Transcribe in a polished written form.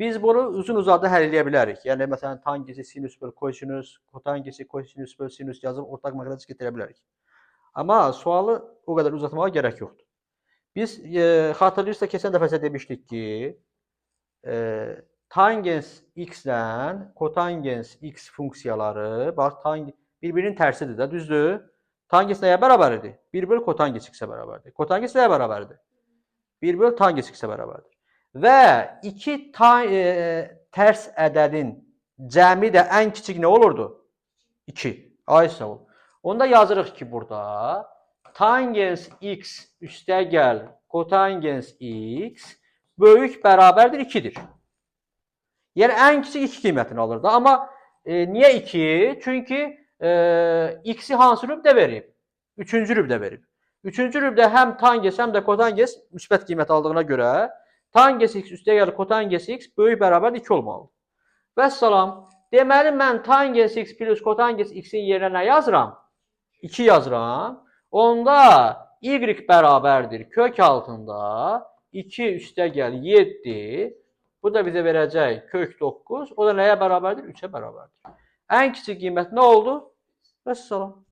Biz bunu uzun-uzadı həll edə bilərik. Yəni məsələn tangesi sinüs böl kosinüs, kotangesi kosinüs böl sinüs yazıb ortaq məqsədə gətirə bilərik. Amma sualı o qədər uzatmağa gərək yoxdur. Biz xatırlayırsa keçən dəfə sizə demişdik ki, tangens x-lə kotangens x funksiyaları bax bir-birinin tərsidir də, düzdür? Tangens nəyə bərabərdir? 1 böl kotangens x-ə bərabərdir. Kotangens nəyə bərabərdir? 1 böl tangens x-ə bərabərdir. Və iki tərs ədədin cəmi də ən kiçik nə olurdu? 2. Ay sağ ol. Onda yazırıq ki, burada tangens x üstəgəl kotangens x böyük bərabərdir 2-dir. Yəni ən kiçik 2 qiymətini alır da. Amma niyə 2? Çünki x-i hansı rübdə verib? 3-cü rübdə verib. 3-cü rübdə həm tangens, həm də kotangens müsbət qiymət aldığına görə tangens x üstəgəl kotangens x böyük bərabər 2 olmalıdır. Vəssalam. Deməli, mən tangens x plus kotangens x-in yerinə nə yazıram? 2 yazıram. Onda y bərabərdir kök altında 2 üstəgəl 7. Bu da bizə verəcək kök 9. O da nəyə bərabərdir? 3-ə bərabərdir. Ən kiçik qiymət nə oldu? Vəssalam.